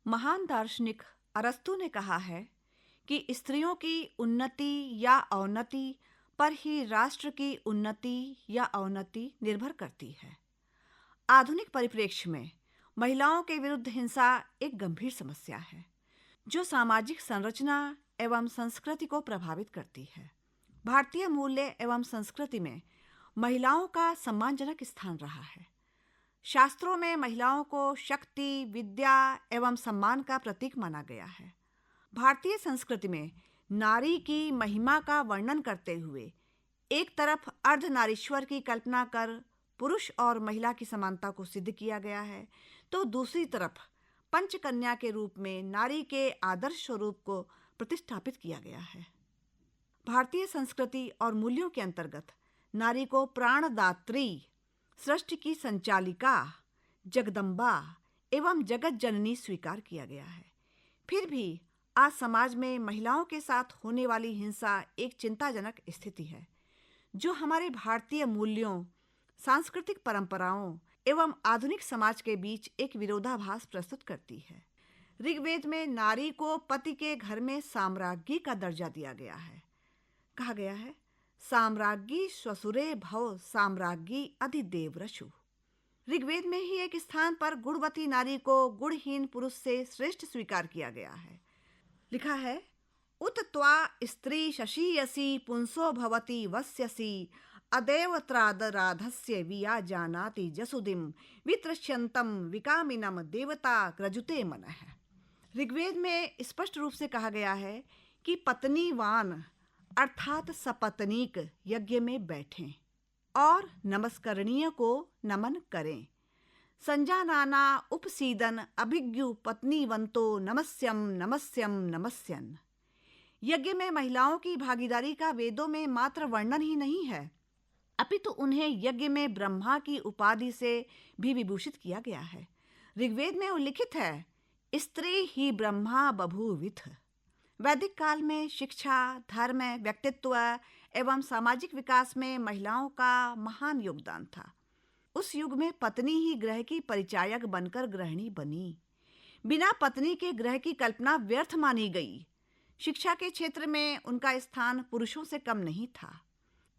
महान दार्शनिक अरस्तू ने कहा है कि स्त्रियों की उन्नति या अवनति पर ही राष्ट्र की उन्नति या अवनति निर्भर करती है। आधुनिक परिप्रेक्ष्य में महिलाओं के विरुद्ध हिंसा एक गंभीर समस्या है जो सामाजिक संरचना एवं संस्कृति को प्रभावित करती है। भारतीय मूल्य एवं संस्कृति में महिलाओं का सम्मानजनक स्थान रहा है। शास्त्रों में महिलाओं को शक्ति, विद्या एवं सम्मान का प्रतीक माना गया है। भारतीय संस्कृति में नारी की महिमा का वर्णन करते हुए एक तरफ अर्धनारीश्वर की कल्पना कर पुरुष और महिला की समानता को सिद्ध किया गया है, तो दूसरी तरफ पंचकन्या के रूप में नारी के आदर्श स्वरूप को प्रतिष्ठापित किया गया है। भारतीय संस्कृति और मूल्यों के अंतर्गत नारी को प्राणदात्री, सृष्टि की संचालिका, जगदम्बा एवं जगत जननी स्वीकार किया गया है। फिर भी आज समाज में महिलाओं के साथ होने वाली हिंसा एक चिंताजनक स्थिति है जो हमारे भारतीय मूल्यों, सांस्कृतिक परंपराओं एवं आधुनिक समाज के बीच एक विरोधाभास प्रस्तुत करती है। ऋग्वेद में नारी को पति के घर में साम्राज्ञी का दर्जा दिया गया है। कहा गया है, साम्राज्ञी स्वसुरे भव साम्राज्ञी अधिदेवरशु। ऋग्वेद में ही एक स्थान पर गुणवती नारी को गुणहीन पुरुष से श्रेष्ठ स्वीकार किया गया है। लिखा है, उत त्वा स्त्री शशीयसी पुंसो भवति वस्यसि अदेवत्रादराधस्य विया जानाति जसुदिम वित्रश्यंतम विकामिनम देवता क्रजुते मनः। ऋग्वेद में स्पष्ट रूप से कहा गया है कि पत्नीवान अर्थात सपत्नीक यज्ञ में बैठें और नमस्करणीय को नमन करें। संजानाना उपसीदन अभिज्ञु पत्नीवंतो नमस्यम नमस्यम नमस्यन। यज्ञ में महिलाओं की भागीदारी का वेदों में मात्र वर्णन ही नहीं है, अपितु उन्हें यज्ञ में ब्रह्मा की उपाधि से भी विभूषित किया गया है। ऋग्वेद में उल्लिखित है, स्त्री ही ब्रह्मा बभूविथ। वैदिक काल में शिक्षा, धर्म, व्यक्तित्व एवं सामाजिक विकास में महिलाओं का महान योगदान था। उस युग में पत्नी ही ग्रह की परिचायक बनकर गृहिणी बनी। बिना पत्नी के ग्रह की कल्पना व्यर्थ मानी गई। शिक्षा के क्षेत्र में उनका स्थान पुरुषों से कम नहीं था।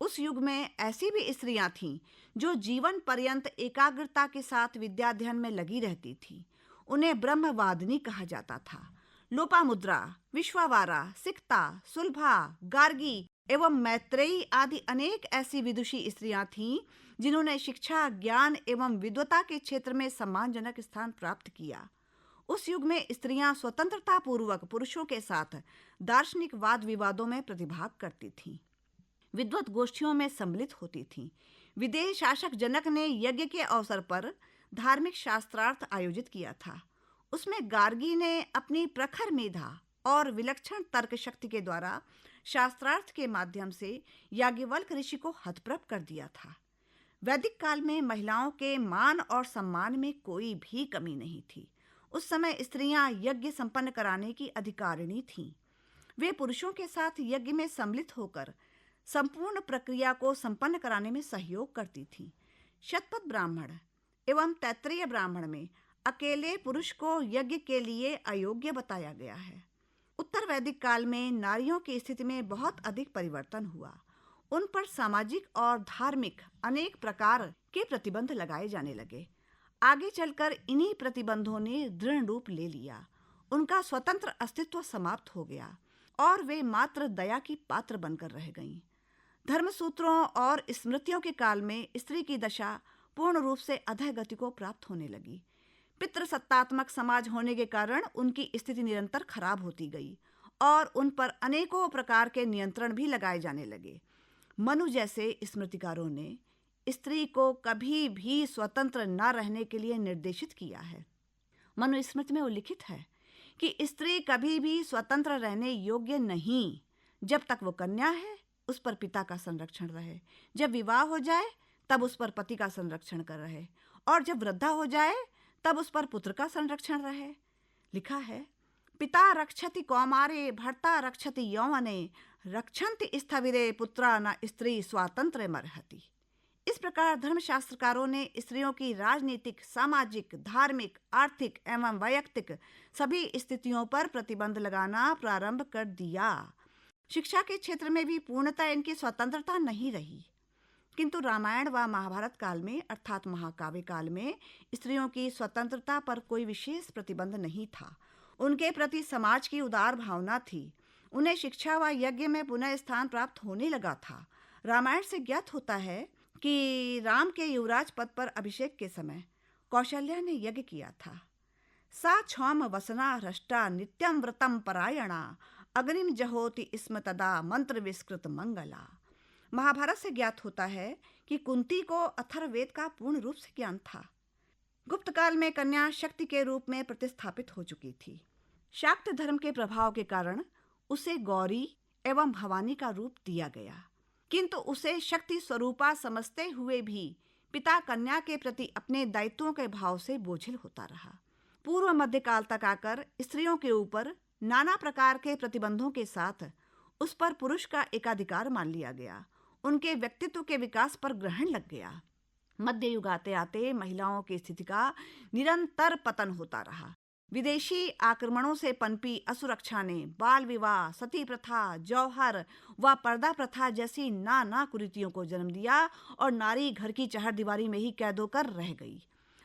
उस युग में ऐसी भी स्त्रियां थीं जो जीवन पर्यंत एकाग्रता के साथ विद्याध्ययन में लगी रहती थीं। उन्हें ब्रह्मवादिनी कहा जाता था। लोपामुद्रा, विश्वावारा, सिक्ता, सुलभा, गार्गी एवं मैत्रेयी आदि अनेक ऐसी विदुषी स्त्रियां थीं जिन्होंने शिक्षा, ज्ञान एवं विद्वता के क्षेत्र में सम्मानजनक स्थान प्राप्त किया। उस युग में स्त्रियां स्वतंत्रता पूर्वक पुरुषों के साथ दार्शनिक वाद विवादों में प्रतिभाग करती थीं, विद्वत गोष्ठियों में सम्मिलित होती थीं। विदेह शासक जनक ने यज्ञ के अवसर पर धार्मिक शास्त्रार्थ आयोजित किया था। उसमें गार्गी ने अपनी प्रखर मेधा और विलक्षण तर्क शक्ति के द्वारा शास्त्रार्थ के माध्यम से याज्ञवल्क्य ऋषि को हतप्रभ कर दिया था। वैदिक काल में महिलाओं के मान और सम्मान में कोई भी कमी नहीं थी। उस समय स्त्रियां यज्ञ संपन्न कराने की अधिकारिणी थीं। वे पुरुषों के साथ यज्ञ में सम्मिलित होकर संपूर्ण प्रक्रिया को संपन्न कराने में सहयोग करती थीं। शतपथ ब्राह्मण एवं तैत्तिरीय ब्राह्मण में अकेले पुरुष को यज्ञ के लिए अयोग्य बताया गया है। उत्तर वैदिक काल में नारियों की स्थिति में बहुत अधिक परिवर्तन हुआ। उन पर सामाजिक और धार्मिक अनेक प्रकार के प्रतिबंध लगाए जाने लगे। आगे चलकर इन्हीं प्रतिबंधों ने दृढ़ रूप ले लिया। उनका स्वतंत्र अस्तित्व समाप्त हो गया और वे मात्र दया की पात्र बनकर रह गईं। धर्मसूत्रों और स्मृतियों के काल में स्त्री की दशा पूर्ण रूप से अधोगति को प्राप्त होने लगी। पितृसत्तात्मक समाज होने के कारण उनकी स्थिति निरंतर खराब होती गई और उन पर अनेकों प्रकार के नियंत्रण भी लगाए जाने लगे। मनु जैसे स्मृतिकारों ने स्त्री को कभी भी स्वतंत्र न रहने के लिए निर्देशित किया है। मनु स्मृति में उल्लिखित है कि स्त्री कभी भी स्वतंत्र रहने योग्य नहीं। जब तक वो कन्या है उस पर पिता का संरक्षण रहे, जब विवाह हो जाए तब उस पर पति का संरक्षण कर रहे, और जब वृद्धा हो जाए तब उस पर पुत्र का संरक्षण रहे। लिखा है, पिता रक्षति कौमारे भर्ता रक्षति यौवने रक्षन्ति स्थविरे पुत्रा न स्त्री स्वातंत्र्यमर्हति। इस प्रकार धर्मशास्त्रकारों ने स्त्रियों की राजनीतिक, सामाजिक, धार्मिक, आर्थिक एवं वैयक्तिक सभी स्थितियों पर प्रतिबंध लगाना प्रारंभ कर दिया। शिक्षा के क्षेत्र में भी पूर्णतः इनकी स्वतंत्रता नहीं रही, किंतु रामायण व महाभारत काल में अर्थात महाकाव्य काल में स्त्रियों की स्वतंत्रता पर कोई विशेष प्रतिबंध नहीं था। उनके प्रति समाज की उदार भावना थी। उन्हें शिक्षा व यज्ञ में पुनः स्थान प्राप्त होने लगा था। रामायण से ज्ञात होता है कि राम के युवराज पद पर अभिषेक के समय कौशल्या ने यज्ञ किया था। सा क्षौम वसना हृष्टा नित्यं व्रतम परायणा अग्निम जहोति स्म तदा मंत्र विस्कृत मंगला। महाभारत से ज्ञात होता है कि कुंती को अथर्ववेद का पूर्ण रूप से ज्ञान था। गुप्त काल में कन्या शक्ति के रूप में प्रतिस्थापित हो चुकी थी। शाक्त धर्म के प्रभाव के कारण उसे गौरी एवं भवानी का रूप दिया गया, किंतु उसे शक्ति स्वरूपा समझते हुए भी पिता कन्या के प्रति अपने दायित्वों के भाव से बोझिल होता रहा। पूर्व मध्यकाल तक आकर स्त्रियों के ऊपर नाना प्रकार के प्रतिबंधों के साथ उस पर पुरुष का एकाधिकार मान लिया गया। उनके व्यक्तित्व के विकास पर ग्रहण लग गया। मध्य युग आते आते महिलाओं की स्थिति का निरंतर पतन होता रहा। विदेशी आक्रमणों से पनपी असुरक्षा ने बाल विवाह, सती प्रथा, जौहर व पर्दा प्रथा जैसी नाना कुरीतियों को जन्म दिया और नारी घर की चहारदीवारी में ही कैद होकर रह गई।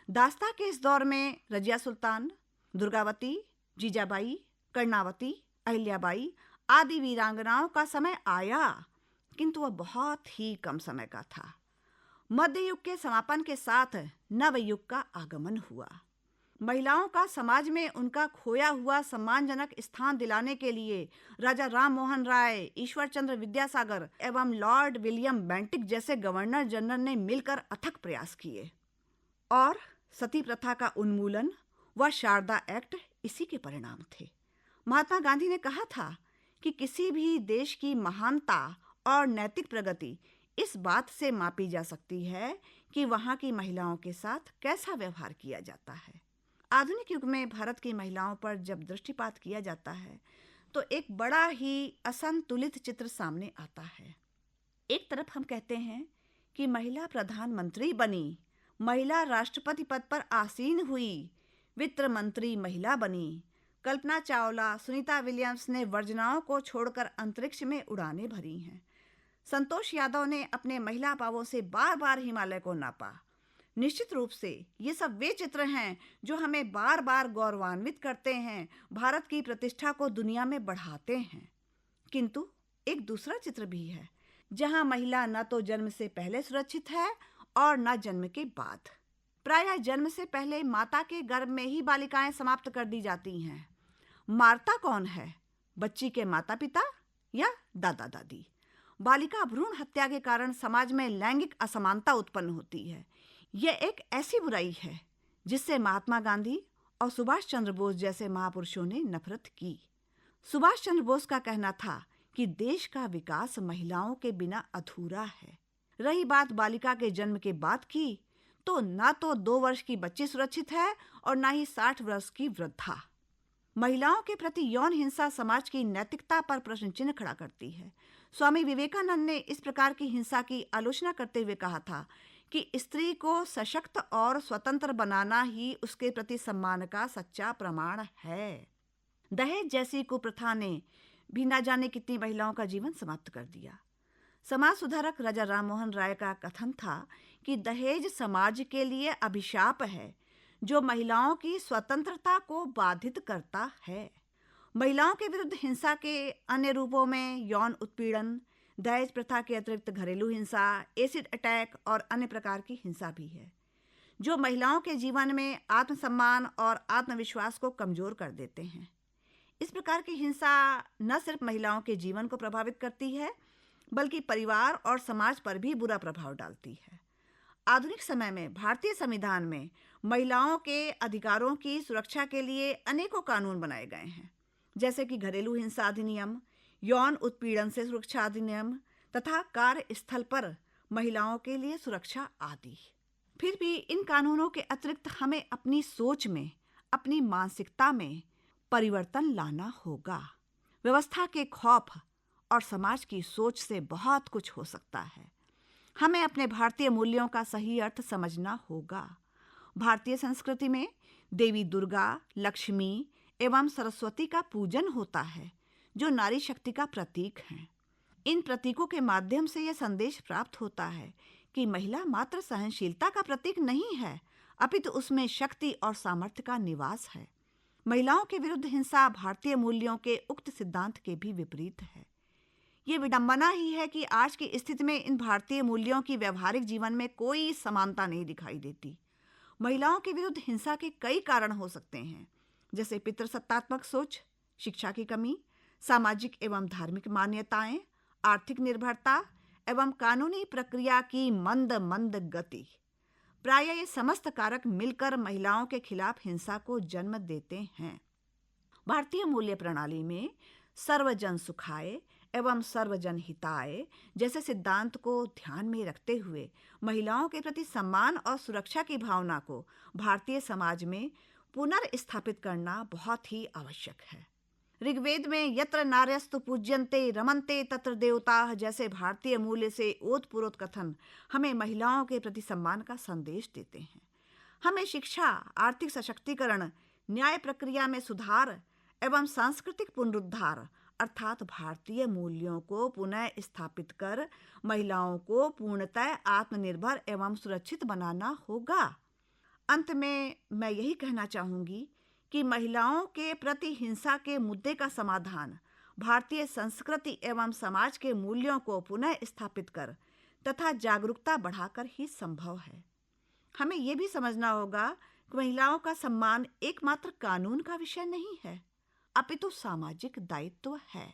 दास्ता के इस दौर में रजिया सुल्तान, दुर्गावती, जीजाबाई, कर्णावती, अहिल्याबाई आदि वीरांगनाओं का समय आया, किंतु वह बहुत ही कम समय का था। मध्य युग के समापन के साथ नव युग का आगमन हुआ। महिलाओं का समाज में उनका खोया हुआ सम्मानजनक स्थान दिलाने के लिए राजा राम मोहन राय, ईश्वर चंद्र विद्यासागर एवं लॉर्ड विलियम बेंटिक जैसे गवर्नर जनरल ने मिलकर अथक प्रयास किए और सती प्रथा का उन्मूलन व शारदा एक्ट इसी के परिणाम थे। महात्मा गांधी ने कहा था कि किसी भी देश की महानता और नैतिक प्रगति इस बात से मापी जा सकती है कि वहां की महिलाओं के साथ कैसा व्यवहार किया जाता है। आधुनिक युग में भारत की महिलाओं पर जब दृष्टिपात किया जाता है तो एक बड़ा ही असंतुलित चित्र सामने आता है। एक तरफ हम कहते हैं कि महिला प्रधानमंत्री बनी, महिला राष्ट्रपति पद पर आसीन हुई, वित्त मंत्री महिला बनी, कल्पना चावला, सुनीता विलियम्स ने वर्जनाओं को छोड़कर अंतरिक्ष में उड़ानें भरी हैं। संतोष यादव ने अपने महिला पावों से बार बार हिमालय को नापा। निश्चित रूप से ये सब वे चित्र हैं जो हमें बार बार गौरवान्वित करते हैं, भारत की प्रतिष्ठा को दुनिया में बढ़ाते हैं। किंतु एक दूसरा चित्र भी है जहां महिला न तो जन्म से पहले सुरक्षित है और न जन्म के बाद। प्रायः जन्म से पहले माता के गर्भ में ही बालिकाएं समाप्त कर दी जाती हैं। मारता कौन है, बच्ची के माता पिता या दादा दादी? बालिका भ्रूण हत्या के कारण समाज में लैंगिक असमानता उत्पन्न होती है। यह एक ऐसी बुराई है जिससे महात्मा गांधी और सुभाष चंद्र बोस जैसे महापुरुषों ने नफरत की। सुभाष चंद्र बोस का कहना था कि देश का विकास महिलाओं के बिना अधूरा है। रही बात बालिका के जन्म के बाद की, तो ना तो 2 वर्ष की बच्ची सुरक्षित है और ना ही 60 वर्ष की वृद्धा। महिलाओं के प्रति यौन हिंसा समाज की नैतिकता पर प्रश्न चिन्ह खड़ा करती है। स्वामी विवेकानंद ने इस प्रकार की हिंसा की आलोचना करते हुए कहा था कि स्त्री को सशक्त और स्वतंत्र बनाना ही उसके प्रति सम्मान का सच्चा प्रमाण है। दहेज जैसी कुप्रथा ने भी न जाने कितनी महिलाओं का जीवन समाप्त कर दिया। समाज सुधारक राजा राममोहन राय का कथन था कि दहेज समाज के लिए अभिशाप है जो महिलाओं की स्वतंत्रता को बाधित करता है। महिलाओं के विरुद्ध हिंसा के अन्य रूपों में यौन उत्पीड़न, दहेज प्रथा के अतिरिक्त घरेलू हिंसा, एसिड अटैक और अन्य प्रकार की हिंसा भी है, जो महिलाओं के जीवन में आत्मसम्मान और आत्मविश्वास को कमजोर कर देते हैं। इस प्रकार की हिंसा न सिर्फ महिलाओं के जीवन को प्रभावित करती है, बल्कि परिवार और समाज पर भी बुरा प्रभाव डालती है। आधुनिक समय में भारतीय संविधान में महिलाओं के अधिकारों की सुरक्षा के लिए अनेकों कानून बनाए गए हैं, जैसे कि घरेलू हिंसा अधिनियम, यौन उत्पीड़न से सुरक्षा अधिनियम तथा कार्यस्थल पर महिलाओं के लिए सुरक्षा आदि। फिर भी इन कानूनों के अतिरिक्त हमें अपनी सोच में, अपनी मानसिकता में परिवर्तन लाना होगा। व्यवस्था के खौफ और समाज की सोच से बहुत कुछ हो सकता है। हमें अपने भारतीय मूल्यों का सही अर्थ समझना होगा। भारतीय संस्कृति में देवी दुर्गा, लक्ष्मी एवं सरस्वती का पूजन होता है, जो नारी शक्ति का प्रतीक हैं। इन प्रतीकों के माध्यम से यह संदेश प्राप्त होता है कि महिला मात्र सहनशीलता का प्रतीक नहीं है, अपितु उसमें शक्ति और सामर्थ्य का निवास है। महिलाओं के विरुद्ध हिंसा भारतीय मूल्यों के उक्त सिद्धांत के भी विपरीत है। ये विडंबना ही है कि आज की स्थिति में इन भारतीय मूल्यों की व्यवहारिक जीवन में कोई समानता नहीं दिखाई देती। महिलाओं के विरुद्ध हिंसा के कई कारण हो सकते हैं, जैसे पितृसत्तात्मक सोच, शिक्षा की कमी, सामाजिक एवं धार्मिक मान्यताएं, आर्थिक निर्भरता एवं कानूनी प्रक्रिया की मंद गति। प्रायः ये समस्त कारक मिलकर महिलाओं के खिलाफ हिंसा को जन्म देते हैं। भारतीय मूल्य प्रणाली में सर्वजन सुखाय एवं सर्वजन हिताय जैसे सिद्धांत को ध्यान में रखते हुए महिलाओं के प्रति सम्मान और सुरक्षा की भावना को भारतीय समाज में पुनर्स्थापित करना बहुत ही आवश्यक है। ऋग्वेद में यत्र नार्यस्तु पूज्यन्ते रमन्ते तत्र देवताः जैसे भारतीय मूल्य से ओतप्रोत कथन हमें महिलाओं के प्रति सम्मान का संदेश देते हैं। हमें शिक्षा, आर्थिक सशक्तिकरण, न्याय प्रक्रिया में सुधार एवं सांस्कृतिक पुनरुद्धार अर्थात भारतीय मूल्यों को पुनः स्थापित कर महिलाओं को पूर्णतः आत्मनिर्भर एवं सुरक्षित बनाना होगा। अंत में मैं यही कहना चाहूँगी कि महिलाओं के प्रति हिंसा के मुद्दे का समाधान भारतीय संस्कृति एवं समाज के मूल्यों को पुनः स्थापित कर तथा जागरूकता बढ़ाकर ही संभव है। हमें ये भी समझना होगा कि महिलाओं का सम्मान एकमात्र कानून का विषय नहीं है, अपितु सामाजिक दायित्व है।